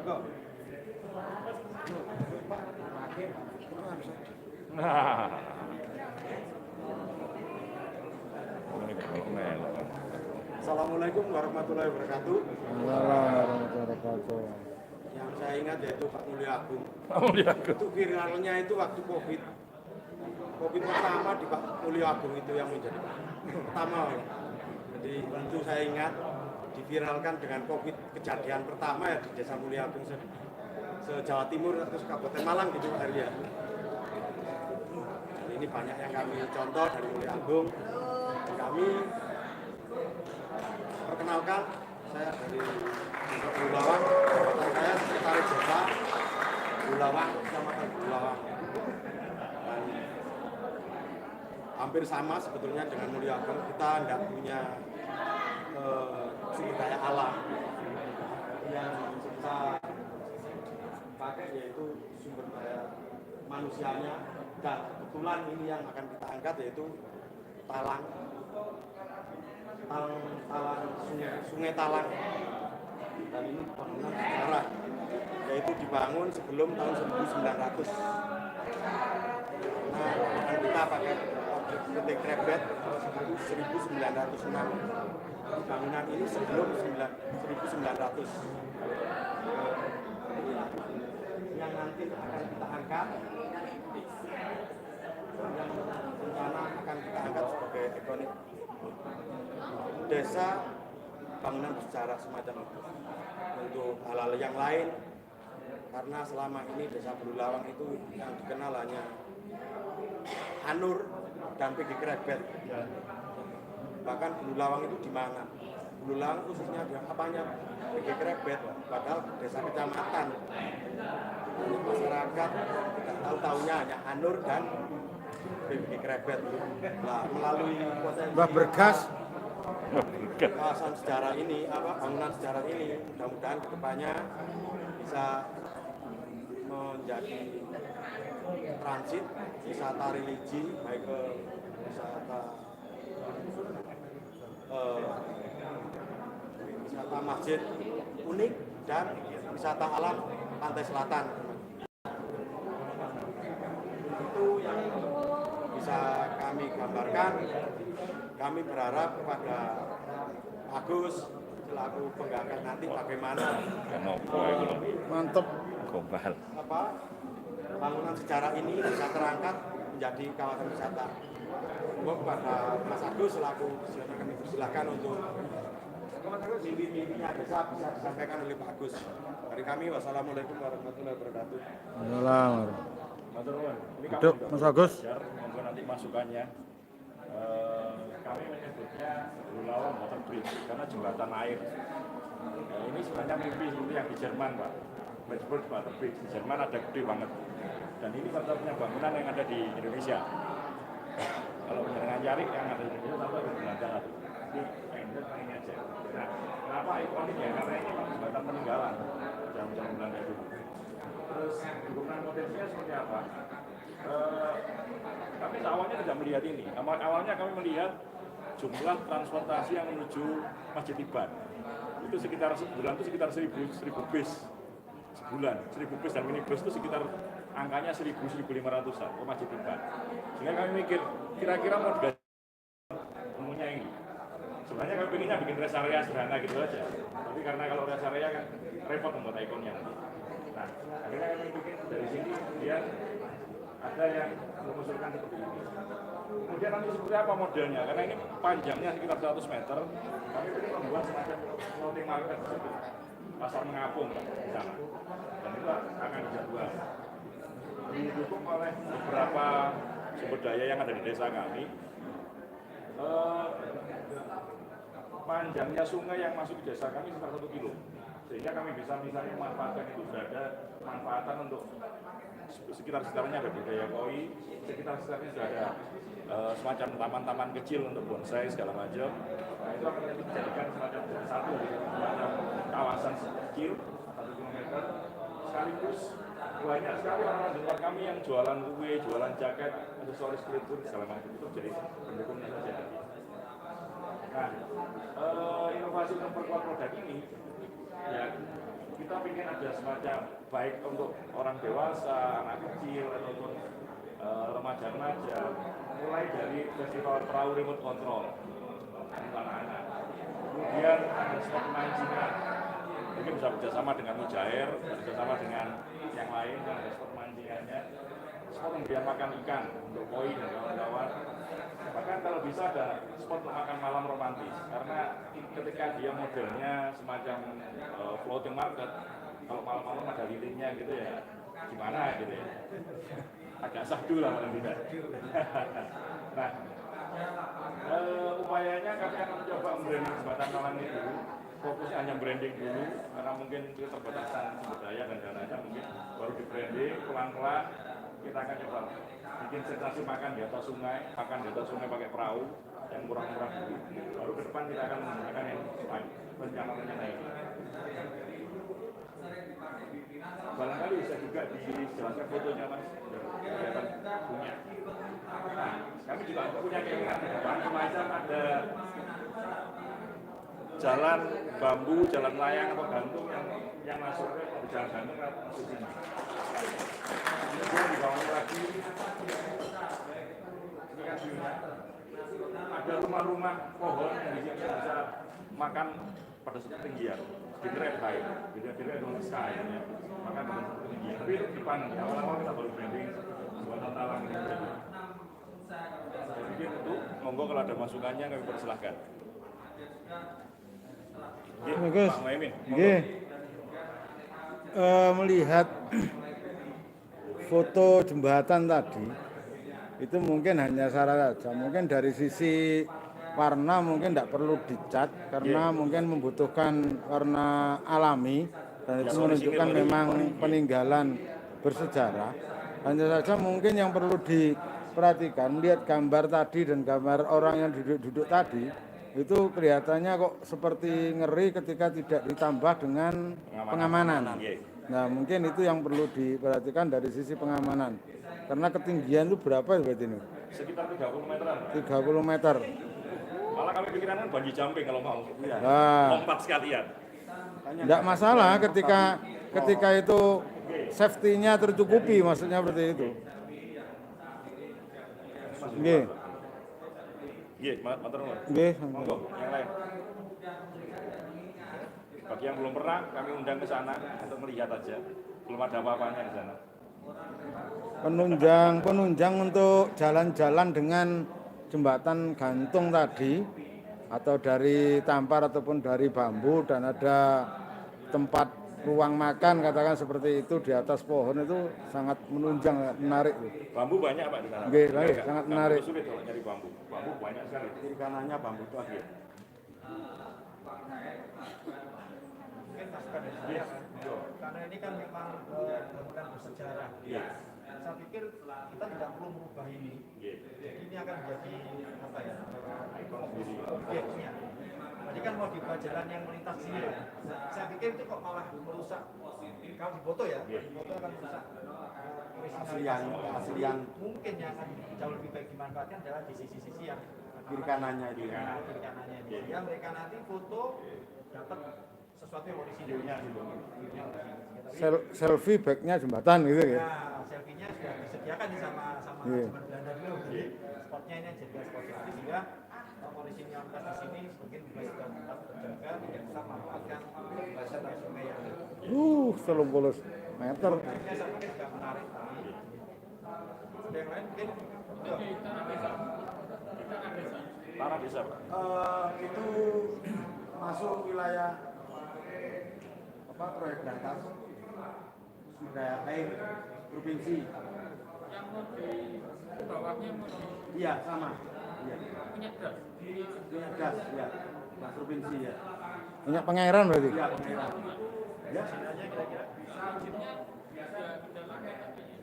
kok. Assalamualaikum warahmatullahi wabarakatuh. Yang saya ingat yaitu Pak Mulya Agung. Itu viralnya itu waktu COVID pertama di Pak Mulya Agung itu yang menjadi pertama. Jadi tentu saya ingat diviralkan dengan COVID kejadian pertama ya di Desa Mulya Agung se-Jawa Timur atau Kabupaten Malang gitu Pak Heri ya. Dan ini banyak yang kami contoh dari Mulya Agung. Dan kami perkenalkan, saya dari Bulawang, dan saya sekretaris desa Bulawang, Kecamatan Bulawang. Dan hampir sama sebetulnya dengan Mulya Agung, kita tidak punya sumber daya alam yang kita pakai, yaitu sumber daya manusianya. Dan kebetulan ini yang akan kita angkat yaitu talang sungai Talang. Dan ini bangunan sejarah, yaitu dibangun sebelum tahun 1900. Nah, kita pakai objek petik krebet 1906. Bangunan ini sebelum 1900. Yang nanti akan kita angkat, yang rencana akan kita angkat sebagai ikonik desa bangunan bersejarah semacam itu. Untuk hal-hal yang lain, karena selama ini Desa Bulawang itu yang dikenal hanya Anur dan Pegi Krebet. Bahkan Bulawang itu di mana? Bulawang khususnya di apanya? Pegi Krebet, padahal desa kecamatan. Jadi masyarakat tidak tahu-tahunya hanya Anur dan Pegi Krebet. Nah, melalui potensi Bergas kawasan sejarah ini, bangunan sejarah ini, mudah-mudahan kedepannya bisa menjadi transit wisata religi, baik ke wisata masjid unik dan wisata alam pantai selatan. Itu yang bisa kami gambarkan. Kami berharap kepada Agus selaku penggagas nanti bagaimana mantap bangunan sejarah ini bisa terangkat menjadi kawasan wisata. Kepada Mas Agus selaku kami persilahkan untuk mimpi-mimpinya bisa disampaikan oleh Pak Agus. Dari kami, wassalamualaikum warahmatullahi wabarakatuh. Hidup Mas Agus. Monggo nanti masukannya. Kami menyebutnya Bulawang Water Bridge karena jembatan air. Ini sebenarnya mimpi seperti yang di Jerman, Pak. Medsburg Water Bridge di Jerman ada gede banget. Dan ini satu-satunya bangunan yang ada di Indonesia. Kalau dengan cari yang ada di Indonesia sampai ke Belanda. Ini aja. Nah, kenapa ikonik ya? Karena ini jembatan peninggalan zaman Belanda dulu. Terus dukungan modelnya seperti apa? Kami awalnya tidak melihat ini. Awalnya kami melihat jumlah transportasi yang menuju Masjid Iban. Itu sekitar sebulan itu sekitar 1000 bis sebulan. 1000 bis dan minibus itu sekitar angkanya 1000-1500an ke Masjid Iban. Sehingga kami mikir kira-kira mau diganti umumnya ini. Sebenarnya kami pengennya bikin rest area sederhana gitu aja. Tapi karena kalau rest area kan repot membuat ikonnya. Nah, akhirnya kami bikin dari sini kemudian ada yang mengusulkan seperti ini. Kemudian nanti seperti apa modelnya? Karena ini panjangnya sekitar 100 meter. Kami ingin membuat semacam floating market seperti pasar mengapung di sana. Dan itu akan dijadwal. Didukung oleh beberapa sumber daya yang ada di desa kami. Panjangnya sungai yang masuk di desa kami sekitar 1 kilo. Sehingga kami bisa misalnya memanfaatkan itu sudah ada manfaatan untuk sekitar-sekitarnya ada budaya koi, sekitar-sekitarnya sudah ada semacam taman-taman kecil untuk bonsai segala macam. Nah itu akan dijadikan semacam satu kawasan kecil 1 kilometer. Sekaligus banyak sekali orang di luar kami yang jualan kue, jualan jaket, aksesoris street food segala macam itu jadi pendukungnya saja. Nah, inovasi untuk memperkuat produk ini ya kita ingin ada semacam baik untuk orang dewasa, anak kecil ataupun remaja-remaja, mulai dari festival perahu remote control untuk anak-anak. Kemudian ada spot pemancingan, mungkin bisa bekerjasama dengan Mujair, bekerjasama dengan yang lain yang ada spot pemancingannya. Spot kemudian makan ikan untuk koi dan kawan-kawan. Bahkan kalau bisa ada spot makan malam romantis, karena ketika dia modelnya semacam floating market, kalau malam-malam ada lilinnya gitu ya, gimana gitu ya, agak sahdu lah paling tidak. Nah, upayanya kami akan mencoba membranding jembatan malam itu, fokusnya hanya branding dulu, karena mungkin keterbatasan sumber daya dan dananya mungkin baru di branding pelan-pelan. Kita akan coba bikin sensasi makan di atas sungai pakai perahu yang murah-murah dulu. Baru ke depan kita akan menggunakan yang rencana-rencana ini. Barangkali bisa juga dijelaskan fotonya Mas, kelihatan punya. Nah, kami juga punya keinginan ke depan, semacam ada jalan bambu, jalan layang atau gantung yang masuk ke jalan gantung masuk sini. Kemudian di bawahnya lagi ada rumah-rumah pohon yang bisa makan pada satu ketinggian, generate high, generate on sky, ya. Makan pada satu ketinggian. Tapi itu dipanen. Awal-awal kita baru branding buatan talang ini. Jadi itu, monggo kalau ada masukannya kami persilahkan. Bagus. Pak Muhaimin. Melihat foto jembatan tadi itu mungkin hanya salah saja, mungkin dari sisi warna mungkin tidak perlu dicat karena mungkin membutuhkan warna alami dan itu menunjukkan memang peninggalan bersejarah. Hanya saja mungkin yang perlu diperhatikan, lihat gambar tadi dan gambar orang yang duduk-duduk tadi itu kelihatannya kok seperti ngeri ketika tidak ditambah dengan pengamanan. Nah, mungkin itu yang perlu diperhatikan dari sisi pengamanan. Karena ketinggian itu berapa berarti ini? Sekitar 30 meteran. 30 meter. Malah kami pikiran kan bungee jumping kalau mau. Nah, Lompat sekalian. tidak masalah ketika itu safety-nya tercukupi, maksudnya seperti itu. Nggih. Nggih, matur nuwun. Nggih. Monggo, yang lain. Bagi yang belum pernah, kami undang ke sana untuk melihat aja. Belum ada apa-apanya di sana. Penunjang untuk jalan-jalan dengan jembatan gantung tadi atau dari tampar ataupun dari bambu dan ada tempat ruang makan katakan seperti itu di atas pohon itu sangat menunjang, menarik. Bambu banyak Pak di sana. Nggih, sangat menarik. Sulit kalau nyari bambu. Bambu banyak sekali. Kiri kanannya bambu itu aja. Iya. Karena ini kan memang bangunan bersejarah. Iya. Saya pikir kita tidak perlu merubah ini. Jadi ini akan menjadi apa ya? Objeknya. Tadi kan mau dibuat jalan yang melintas sini. Saya pikir itu kok malah merusak. Kalau di foto ya, di foto akan merusak. Aslian Mungkin yang akan jauh lebih baik dimanfaatkan adalah di sisi-sisi yang kiri kanannya itu. kiri kanannya ini. Ya mereka nanti foto dapat sesuatu yang orisinilnya gitu. Selfie backnya jembatan gitu ya. Nah, selfie-nya sudah disediakan nih sama Iya. teman Belanda dulu. Jadi spotnya ini jadi spot selfie sehingga orisinalitas di sini mungkin juga sudah tetap terjaga, tidak bisa memanfaatkan bahasa dari sungai yang 30 meter. saya pikir juga menarik. Ada yang lain mungkin Tanah desa Pak. Itu masuk wilayah proyek Dantas sumber daya air provinsi. Yang mau di bawahnya mau Iya sama. Iya. punya gas. Punya gas ya. Gas provinsi ya. Punya pengairan berarti. Iya pengairan. Ya.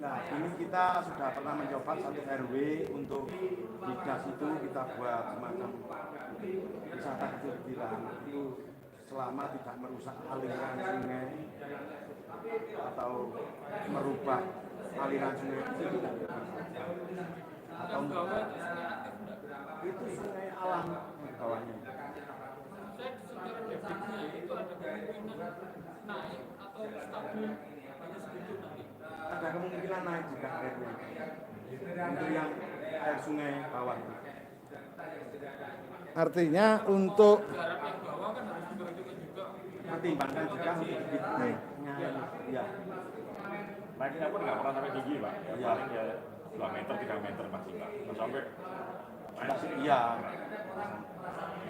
Nah ini kita sudah pernah mencoba satu RW untuk di gas itu kita buat semacam wisata kecil-kecilan itu selama tidak merusak aliran sungai atau merubah aliran sungai itu tidak atau itu sungai alam bawahnya. Saya di sekitar debitnya itu ada kemungkinan naik atau stabil hanya segitu nanti? Ada kemungkinan naik juga airnya untuk yang air sungai bawah itu. Artinya untuk Garap yang bawah kan harus diperhitungkan juga. Pertimbangkan juga untuk debit naiknya. Ya, Naiknya pun nggak pernah sampai tinggi Pak. Iya. Paling ya 2 meter, 3 meter maksimal. Nggak sampai iya.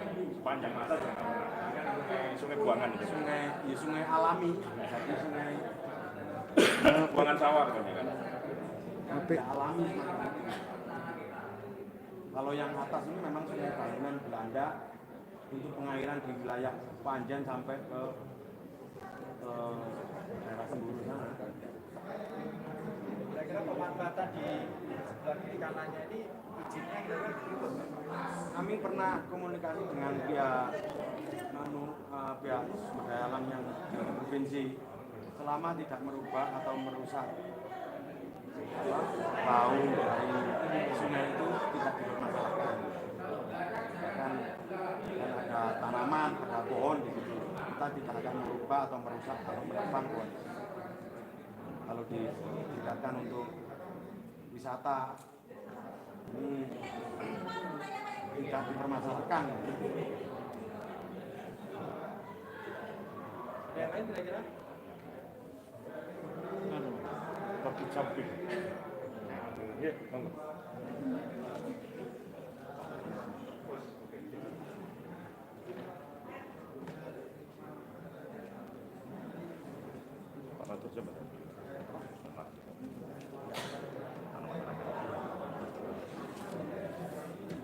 sepanjang mata juga nggak pernah. Ini kan sungai buangan itu. Sungai alami. Jadi sungai Buangan sawah kan ya kan. tapi alami. Kalau yang atas ini memang sungai bangunan Belanda untuk pengairan di wilayah Panjen sampai ke daerah Semburu sana. Kira-kira pemanfaatan di sebelah kiri kanannya ini izinnya kira-kira Kami pernah komunikasi dengan pihak pihak sumber daya alam yang di provinsi, selama tidak merubah atau merusak bau dari sungai itu tidak dipermasalahkan. Dan ada tanaman, ada pohon di situ. Kita tidak akan merubah atau merusak atau menebang pohon. Kalau digunakan untuk wisata, ini tidak dipermasalahkan. yang lain kira-kira? Bagi samping. Ya, monggo. Pak Matur jabatan.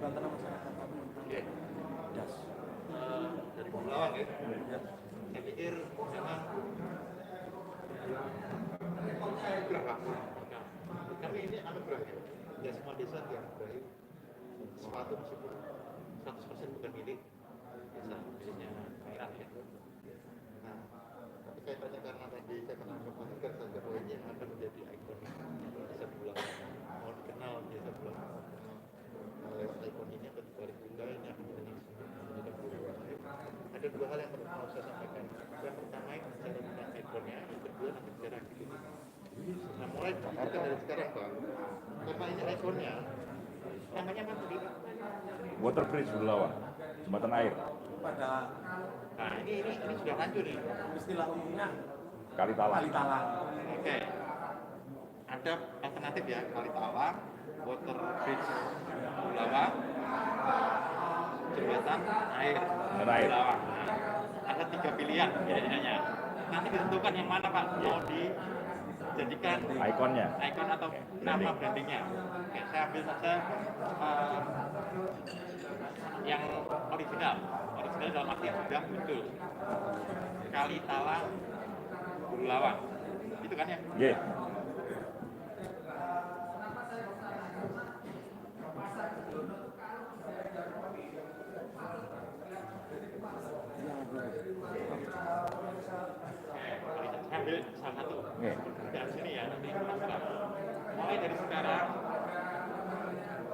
Banten masyarakat. Oke. Das. Dari Pemulawang ya. Saya pikir memang anugerah. Nah, kami ini anugerah ya. Ya semua desa dianugerahi sepatu meskipun 100% bukan milik desa, miliknya Kairan ya. Nah, tapi kaitannya karena tadi saya menangkap kan saja bahwa ini yang akan menjadi ikon desa Bulang. Mau dikenal desa Bulang. Lewat ikon ini atau di balik bunda ini akan dikenal semua. Ada dua hal yang perlu saya sampaikan. Yang pertama itu bicara tentang ikonnya, yang kedua nanti bicara aktivitas. Nah mulai kita dari sekarang Pak, karena ini ikonnya, namanya apa tadi? Water Bridge Bulawang, jembatan air, Pada Nah ini sudah lanjut nih. istilah umumnya Kali Talang. kali talang. Oke. Ada alternatif ya, Kali Talang, Water Bridge Bulawang, jembatan air Bulawang. Nah, ada 3 pilihan kira-kiranya. Nanti ditentukan yang mana Pak mau dijadikan Ikonnya. ikon atau nama brandingnya. Oke, saya ambil saja yang original dalam arti yang sudah muncul. Kali Talang Bulawang. Itu kan ya? Nggih. Saya ambil salah satu. Nggih. Dari sini ya, nanti terserah. Mulai dari sekarang,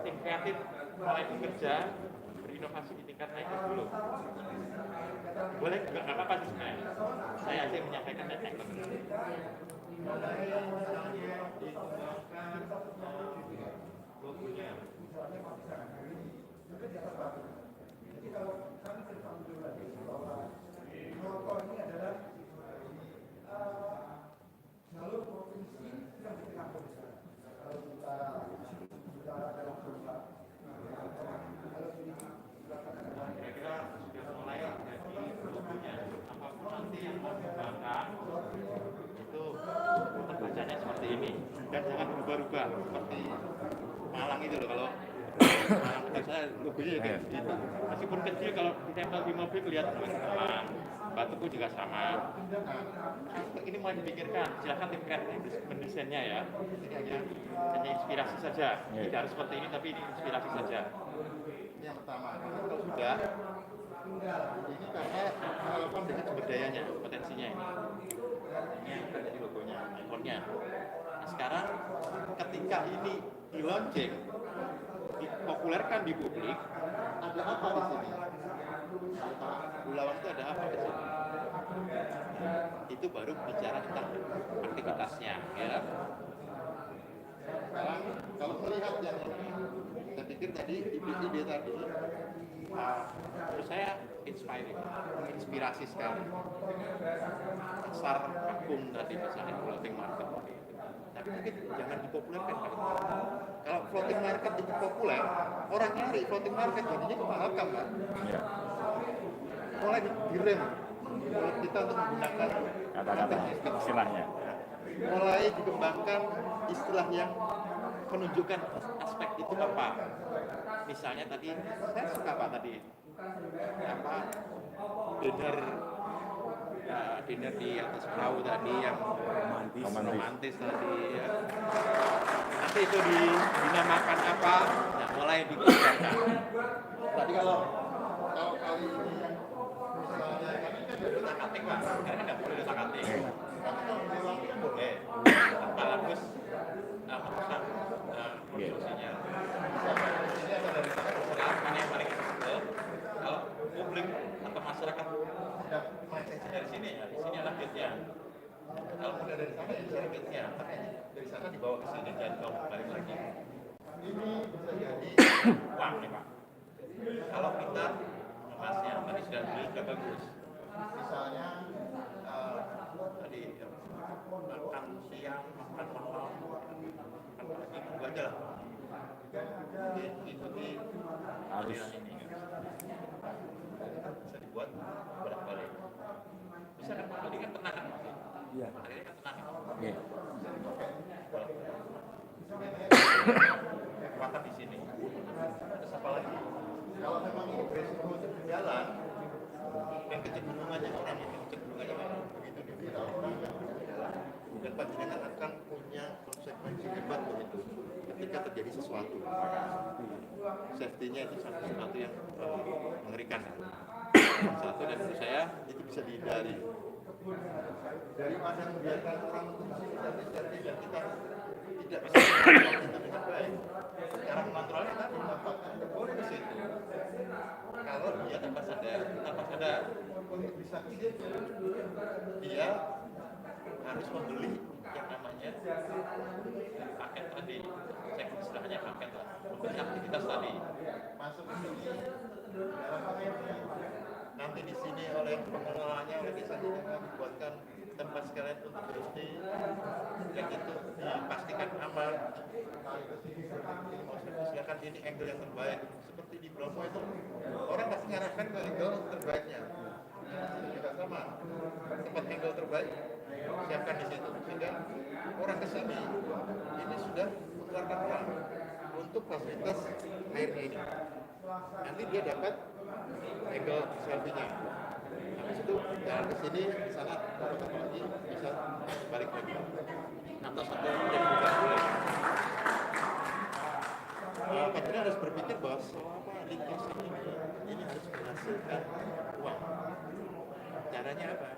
tim kreatif mulai bekerja, berinovasi di tingkat naik dulu. Boleh juga nggak apa-apa sih sebenarnya. Saya aja yang menyampaikan dan ikon. Logonya. Kira-kira sudah mulai jadi logonya. Apapun nanti yang mau dikembangkan itu terbacanya seperti ini dan jangan berubah-ubah seperti Malang itu loh. Kalau Malang itu saya logonya ya kayak gitu. Meskipun kecil kalau ditempel di mobil kelihatan teman-teman. Batuku juga sama. Ini mau dipikirkan. Silakan tim kreatif mendesainnya ya. Ini hanya inspirasi saja. Tidak harus seperti ini tapi ini inspirasi saja. Ini yang pertama. Kalau sudah, ini karena dengan sumber dayanya, potensinya ini. Ini yang akan jadi logonya, ikonnya. Nah, sekarang ketika ini di launching, dipopulerkan di publik, ada apa di sini? Bulawang itu ada apa di sini? itu baru bicara tentang aktivitasnya, ya. Kalau melihat yang ini, saya pikir tadi ide tadi, menurut saya inspirasi sekali. Pasar vakum tadi misalnya floating market. Tapi mungkin jangan dipopulerkan kan. Kalau floating market itu populer, orang nyari floating market jadinya kemalakam kan. Ya. Mulai direm mulut kita untuk menggunakan Kata-kata istilahnya. mulai dikembangkan istilah yang menunjukkan aspek itu apa. Misalnya tadi saya suka apa tadi dinner di atas perahu tadi yang romantis tadi ya. Nanti itu dinamakan apa? Nah, mulai dikembangkan. Tadi kalau kali ini misalnya kami kan utak atik Pak, sekarang kan nggak boleh utak atik. Tapi kan boleh. Tanpa harus merusak konstruksinya. Ini ada dari sana terserah mana yang paling accessible. Kalau publik atau masyarakat tidak mengakses dari sini ya, di sini adalah gate-nya. Kalau mudah dari sana ya di sana gate-nya, tapi dari sana dibawa ke sini dan kalau balik lagi. Ini bisa jadi uang nih Pak. Kalau kita emasnya tadi sudah beli sudah bagus. Misalnya tadi makan siang, makan malam, makan pagi, tunggu aja lah. Ikuti aliran ini. Bisa dibuat bolak-balik. Bisa kan Pak? Tadi kan tenang kan? Iya. Tadi kan tenang. Iya. Kekuatan di sini. Terus apa lagi? Kalau memang ini beresiko untuk berjalan, dan kecenderungannya orang itu kecenderungannya memang begitu diviral orang yang berjalan, dan panjenengan akan punya konsekuensi hebat begitu ketika terjadi sesuatu. Safety-nya itu sesuatu yang mengerikan. Satu dan menurut saya itu bisa dihindari. Daripada membiarkan orang untuk safety dan kita tidak bisa mengontrol itu dengan baik. Cara mengontrolnya tadi boleh ke situ. Kalau dia tanpa sadar untuk bisa ke situ, dia harus membeli yang namanya paket tadi. Saya istilahnya paket lah. Membeli aktivitas tadi. Masuk ke sini dalam paketnya. Nanti di sini oleh pengelolanya, oleh desa Jenengan dibuatkan tempat sekalian untuk berhenti, yang itu dipastikan aman. Silakan ini angle yang terbaik. Seperti di Bromo itu, orang pasti ngarahkan ke angle terbaiknya. Itu juga sama. Tempat angle terbaik, siapkan di situ. Sehingga orang ke sini ini sudah mengeluarkan uang untuk fasilitas airnya ini. Nanti dia dapat angle selfie-nya. Habis itu jalan ke sini, di sana dapat lagi, bisa balik lagi. Atau satu yang bukan boleh. Kita harus berpikir bahwa selama lintasan ini harus menghasilkan uang. Caranya apa?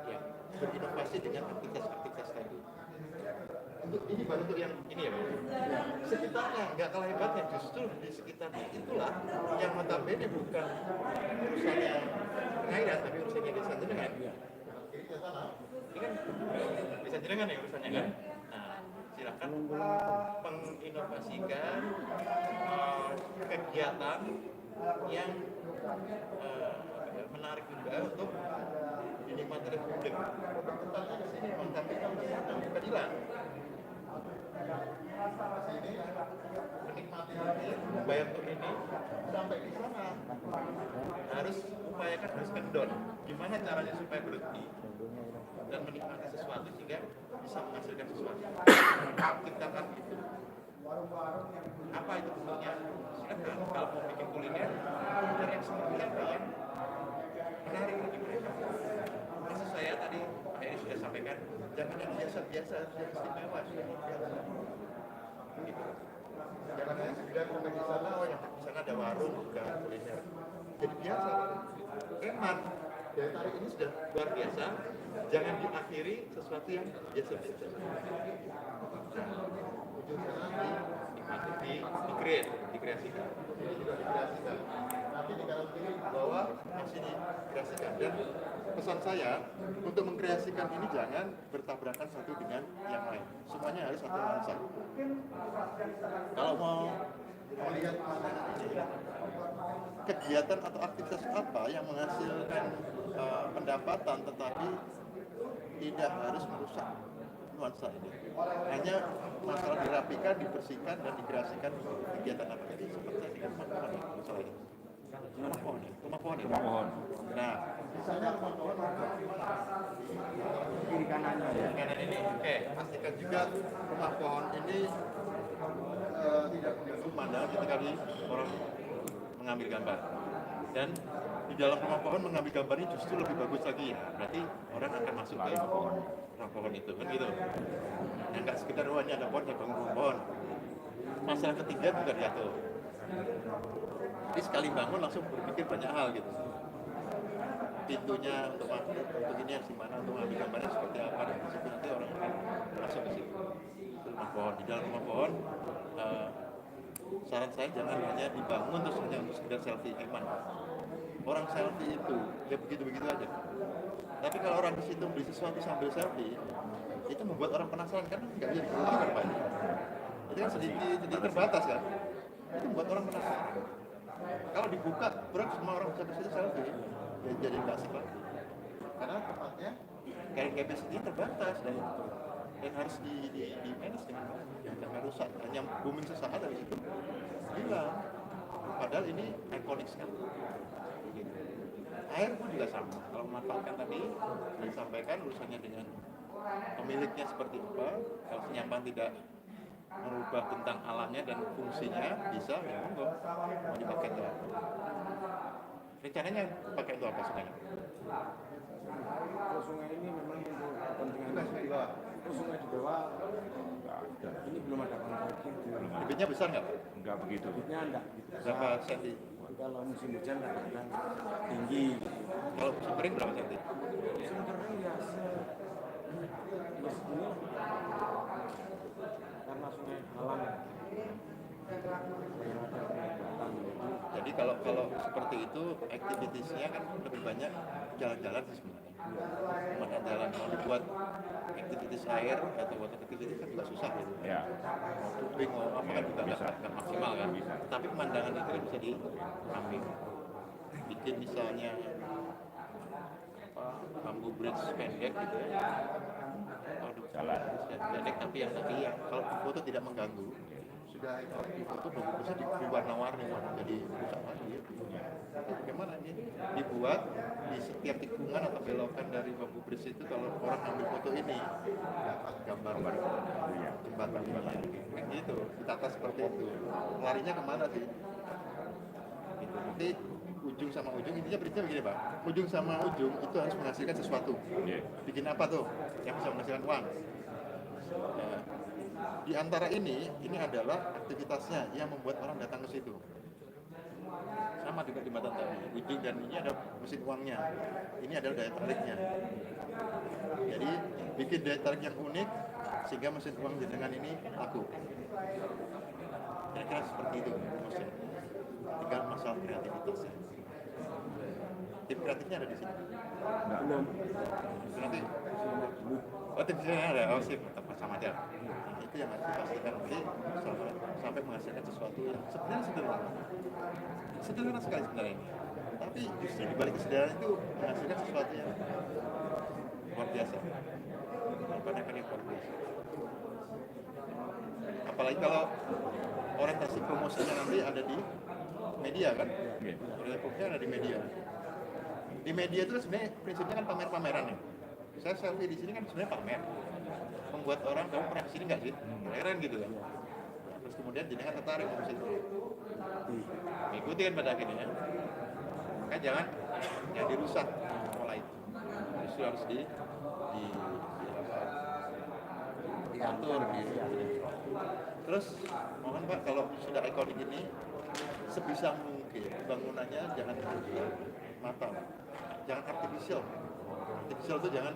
Ya, berinovasi dengan aktivitas-aktivitas tadi. Untuk ini baru untuk yang ini ya Pak. Sekitarnya nggak kalah hebatnya, justru di sekitarnya itulah yang notabene bukan urusannya pengairan tapi urusannya desa Jenengan. Ini kan desa Jenengan ya urusannya kan. Nah, silakan menginovasikan kegiatan yang menarik juga untuk dinikmati oleh publik. Tempatnya di sini, tapi bukan hilang. Sini menikmati ini, bayar untuk ini sampai di sana harus upayakan harus kendor. Gimana caranya supaya berhenti dan menikmati sesuatu sehingga bisa menghasilkan sesuatu. Ciptakan itu. Apa itu bentuknya? Silakan kalau mau bikin kuliner, yang seperti apa yang menarik bagi mereka. Maksud saya tadi Pak Heri sudah sampaikan, jangan yang biasa-biasa, yang istimewa, sudah biasa. Gitu. Jangan hanya sekedar sampai di sana, oh yang di sana ada warung, ada kuliner. Jadi biasa, enak. Dari tarik ini sudah luar biasa. Jangan diakhiri sesuatu yang biasa-biasa. Nah, ujungnya nanti nanti dikreasikan. Nanti di dalam ini bawah masih dikreasikan. Dan pesan saya untuk mengkreasikan ini jangan bertabrakan satu dengan yang lain. Semuanya harus satu nuansa. Kalau mau melihat kegiatan atau aktivitas apa yang menghasilkan pendapatan tetapi tidak harus merusak nuansa ini. Hanya masalah dirapikan, dibersihkan dan dikreasikan kegiatan apa tadi seperti ini kan rumah pohon ya. Nah, misalnya rumah pohon Kiri kanannya ya. kanan ini, pastikan juga rumah pohon ini tidak mengganggu pemandangan ketika orang mengambil gambar. Dan di dalam rumah pohon mengambil gambar ini justru lebih bagus lagi ya. Berarti orang akan masuk ke rumah pohon itu kan gitu. Yang nggak sekedar ini ada pohon, ya bangun rumah pohon. Masalah ketiga juga diatur. Jadi sekali bangun langsung berpikir banyak hal gitu. Pintunya untuk ini harus gimana, untuk mengambil gambarnya seperti apa, dan disitu nanti orang akan masuk ke situ. Itu rumah pohon. Di dalam rumah pohon saran saya jangan hanya dibangun terus hanya untuk sekedar selfie eman. Orang selfie itu ya begitu-begitu aja. Tapi kalau orang di situ beli sesuatu sambil selfie, itu membuat orang penasaran kan nggak bisa dibuktikan Pak. Itu kan sedikit terbatas kan. Itu membuat orang penasaran. Kalau dibuka, berarti semua orang bisa ke situ selfie, ya jadi nggak asik lagi. Karena tempatnya carrying capacity terbatas dan harus di manage dengan baik, jangan rusak. Hanya booming sesaat dari situ hilang. Padahal ini ikonik sekali. Gitu. Air pun juga sama. Kalau memanfaatkan tadi sudah disampaikan urusannya dengan pemiliknya seperti apa. Kalau penyampaian tidak merubah tentang alamnya dan fungsinya bisa, ya monggo mau dipakai itu apa. Rencananya pakai itu apa sebenarnya? Kalau sungai ini memang untuk kepentingan juga. Terus sungai di bawah ini belum ada kontrak gitu. Debitnya besar nggak Pak? Enggak begitu. Debitnya enggak gitu. Berapa senti? Kalau musim hujan kadang tinggi. Kalau musim kering berapa senti? Musim kering ya segini. Karena sungai alam. Jadi kalau seperti itu aktivitasnya kan lebih banyak jalan-jalan sih sebenarnya. Mana jalan mau dibuat aktivitas air atau water activity kan juga susah gitu. Ya. Mau tubing mau apa kan juga nggak maksimal kan. Tapi pemandangan itu kan bisa diambil. Bikin misalnya bambu bridge pendek gitu ya. Jalan pendek tapi yang kalau foto tidak mengganggu. Sudah di foto bambu bridge diwarna-warni jadi rusak lagi ya. Bagaimana ini dibuat di setiap tikungan atau belokan dari bambu bridge itu kalau orang ambil foto ini dapat gambar jembatan kan gitu ditata seperti itu. Larinya kemana sih? Gitu. Nanti ujung sama ujung intinya prinsipnya begini Pak. Ujung sama ujung itu harus menghasilkan sesuatu. Bikin apa tuh yang bisa menghasilkan uang? Di antara ini adalah aktivitasnya yang membuat orang datang ke situ. Sama juga di Jembatan tadi, ujung dan ini ada mesin uangnya. Ini adalah daya tariknya. Jadi bikin daya tarik yang unik sehingga mesin uang jenengan ini laku. Kira-kira seperti itu maksudnya. Tinggal masalah kreativitasnya. Tim kreatifnya ada di sini. Belum. Nanti tim kreatifnya ada. Oh sip, tetap bersama aja. Itu yang harus dipastikan nanti sampai menghasilkan sesuatu yang sebenarnya sederhana sekali sebenarnya ini. Tapi justru dibalik kesederhanaan itu menghasilkan sesuatu yang luar biasa. Apa-apa yang luar biasa. Apalagi kalau orientasi promosinya nanti ada di media kan? Orientasinya ada di media. Di media itu sebenarnya prinsipnya kan pamer-pameran ya. Saya selfie di sini kan sebenarnya pamer. Membuat orang kamu pernah kesini nggak sih? Keren gitu kan. Terus kemudian jenengan tertarik ke situ. Mengikuti kan pada akhirnya. Kan jangan dirusak pola itu. Justru harus diatur gitu. Terus mohon Pak kalau sudah ikonik ini sebisa mungkin bangunannya jangan mata, jangan artifisial. Artifisial itu jangan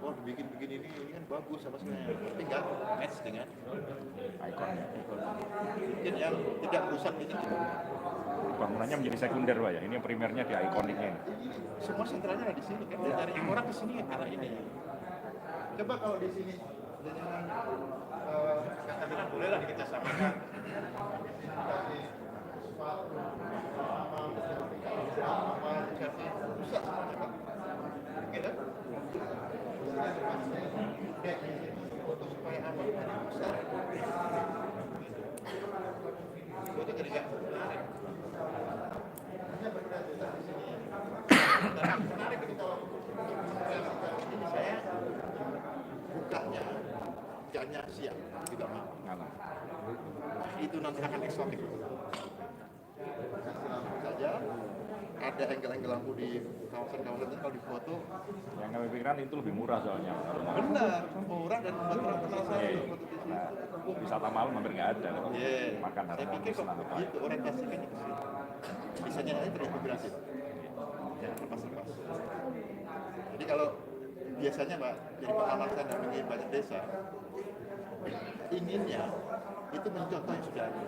wah dibikin ini kan bagus sama sebenarnya, tapi nggak match dengan Ikonnya. mungkin yang tidak rusak ini. Bangunannya menjadi sekunder Pak ya. Ini yang primernya di ikoniknya ini. Semua sentralnya ada di sini kan, dari orang ke sini arah ini. Coba kalau di sini dengan kata bilang bolehlah dikerjasamakan. Dikasih sepatu, sama dikasih rusak semuanya kan, gitu. Kayak foto supaya aman dari rusak. Itu jadi nggak menarik. Menarik itu kalau ini saya bukanya jamnya siang juga mau. Itu nanti akan eksotik. Kasih lampu saja, ada angle-angle lampu di kawasan-kawasan itu kalau difoto. Yang kami pikirkan itu lebih murah soalnya. Benar, murah dan membuat orang penasaran Iya. foto di sini. Nah, wisata malam hampir nggak ada. Makan Saya harga pikir kok pesanan apa. begitu orientasinya ke sini. Bisanya nanti terintegrasi. Jangan lepas-lepas. Jadi kalau biasanya Pak, jadi pengalaman saya dampingi banyak desa, inginnya itu mencontoh yang sudah ada.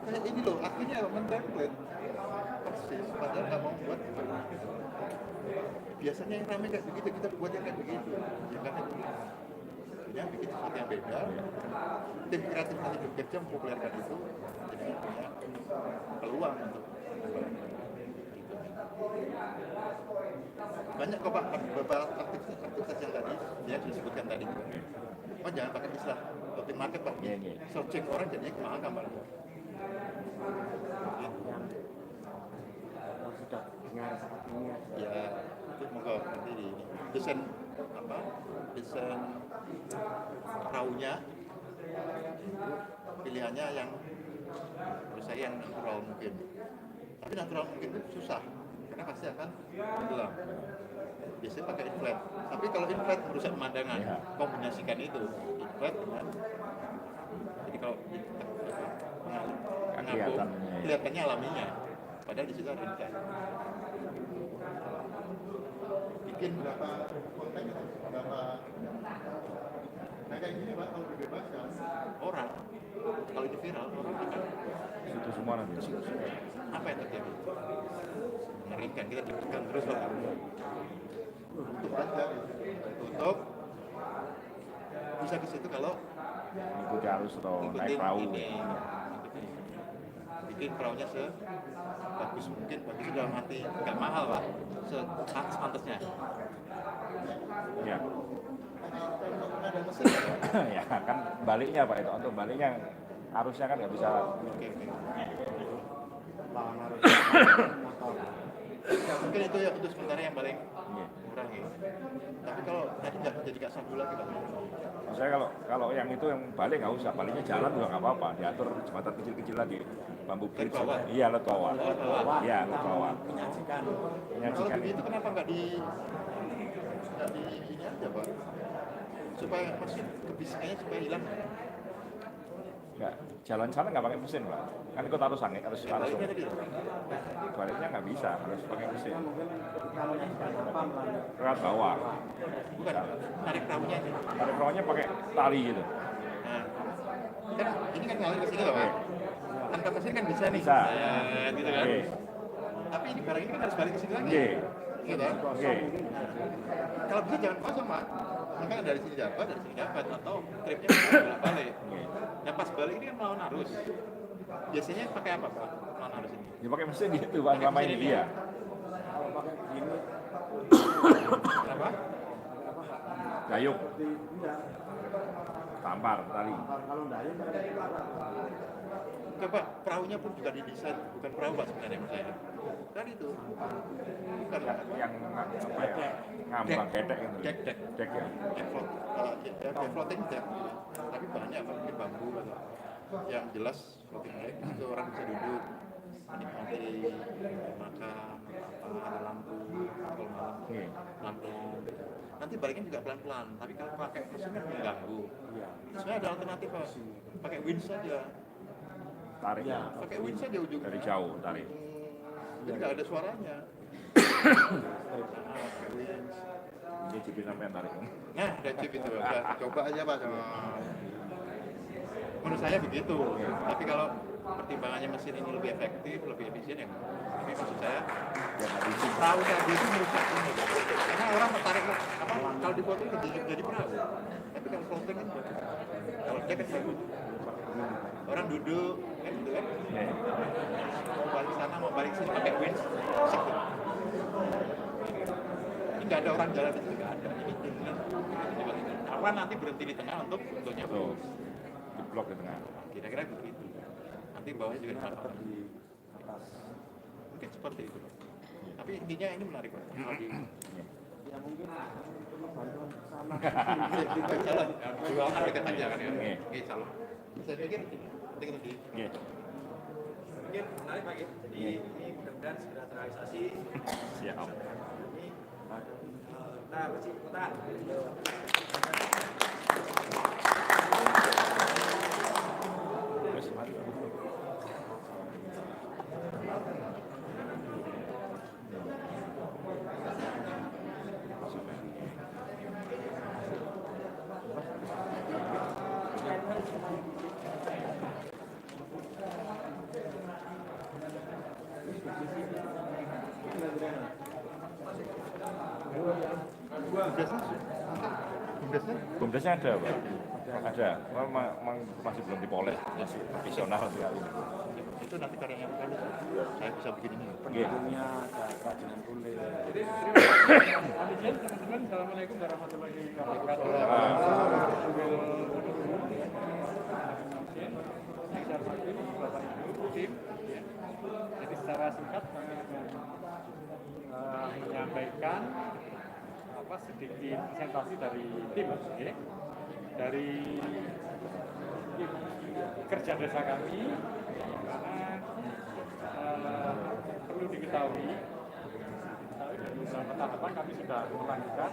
Kayak ini loh, akhirnya mentemplate persis, padahal nggak mau buat. Biasanya yang ramai kayak begitu, kita buat yang kayak begitu. Ya karena ya, bikin sesuatu yang beda. Tim kreatif nanti bekerja mempopulerkan itu, jadi punya peluang untuk banyak kok Pak, beberapa aktivitas yang tadi dia disebutkan tadi. Oh jangan pakai istilah floating market Pak, searching orang jadinya kemana Pak? Sudah dengar seperti ini. Ya itu moga nanti di desain apa? Desain perahunya pilihannya yang menurut saya yang natural mungkin. Tapi natural mungkin itu susah karena pasti akan tenggelam. Biasanya pakai inflat. Tapi kalau inflat merusak pemandangan, kombinasikan itu inflat dengan jadi kalau mengapung kelihatannya alaminya. Padahal di situ ada inflat. Bikin berapa konten, berapa kayak gini Pak, kalau dibebaskan orang, kalau itu viral orang akan Itu semua nanti. apa yang terjadi? Mengerikan, kita deg-degan terus Pak. Tutup aja, tutup. Bisa ke situ kalau Ikuti arus atau naik ikutin perahu. ini, bikin perahunya sebagus mungkin, bagus dalam arti nggak mahal Pak, sepantasnya. Ya. Ada mesin. Ya kan baliknya Pak itu. Untuk baliknya arusnya kan nggak bisa. Oke. Lawan harus motor. Ya, mungkin itu ya untuk sementara yang paling Iya. murah ya. Tapi kalau tadi nggak jadi Kak Sabu lagi Pak. Maksudnya kalau yang itu yang balik nggak usah, baliknya jalan juga nggak apa-apa, diatur jembatan kecil-kecil lagi, bambu bridge. bawah? Iya, lewat bawah. Lewat bawah. Iya, lewat bawah. Menyajikan. Kalau Menyajikan begitu kenapa nggak di ini aja Pak? Supaya mesin kebisikannya supaya hilang. nggak jalan sana nggak pakai mesin Pak, kan ikut arus angin, harus Ya, langsung. baliknya tadi. Baliknya nggak bisa, harus pakai mesin. Mungkin kalau sudah apa melalui Lewat bawah. Bukan, tarik perahunya aja. Tarik perahunya pakai tali gitu. Nah, kan ini kan ngalir ke sini loh Pak. Tanpa mesin kan bisa nih. Bisa. Gitu kan. Oke. Tapi ini barang ini kan harus balik ke sini lagi. Oke. Gitu kan. Oke. Kalau bisa jangan kosong Pak. Makanya dari sini dapat, dari sini dapat, atau tripnya bolak balik. Nah pas balik ini kan melawan arus. Biasanya pakai apa Pak? Melawan arus ini. Dia pakai mesin gitu Pak, selama ini dia. kalau pakai gini Kenapa? Gayung, enggak. tampar, tali. Kalau dayung pakai Coba perahunya pun juga didesain bukan perahu Pak sebenarnya menurut saya. Kan itu. Bukan Pak. Yang apa ya? Ngambang ketek gitu. Dek. Dek ya. Kayak floating deck. Tapi bahannya apa? Mungkin bambu atau yang jelas floating deck itu orang bisa duduk menikmati makan apa ada lampu kalau malam lampu nanti baliknya juga pelan-pelan tapi kalau pakai mesin kan mengganggu sebenarnya ada alternatif Pak. Pakai winch saja Tarik. pakai winch saja ujungnya Dari jauh tarik. jadi nggak ada suaranya pakai winch ini jadi sampai tarik. Nah, ada chip itu. Ya, coba aja Pak. Menurut saya begitu. Tapi kalau pertimbangannya mesin ini lebih efektif, lebih efisien ya. Tapi maksud saya, perahu tadi itu merusak ini. Karena orang tertarik apa? Kalau di floating jadi perahu. Tapi kalau floating kan bagus. Kalau dia kan bagus. Orang duduk, kan gitu kan? Mau balik sana, mau balik sini pakai winch, sakit. Ini nggak ada orang jalan itu nggak ada. Ini awan nanti berhenti di tengah untuk nyapu. Di blok di tengah. Kira-kira begitu. Nanti bawahnya juga dimanfaatkan. Mungkin seperti itu. Tapi intinya ini menarik Pak. Ya mungkin bantuan ke sana. Calon, jual harga aja kan ya. Iya. Oke, calon. Saya pikir penting untuk di. Iya. Mungkin menarik Pak ya. Jadi ini mudah-mudahan segera terrealisasi. Siap. Ini nah bersih kotaan. Terus bumdesnya ada Pak. Ada. Memang masih belum dipoles, masih profesional sekali. Itu nanti karya yang bukan saya bisa bikin ini. Penduduknya ada kerajinan kulit. Jadi teman-teman, assalamualaikum warahmatullahi wabarakatuh. Bapak Ibu, tim. Jadi secara singkat kami akan menyampaikan sedikit presentasi dari tim, ya. Dari tim kerja desa kami, karena perlu diketahui dari beberapa tahapan kami sudah melakukan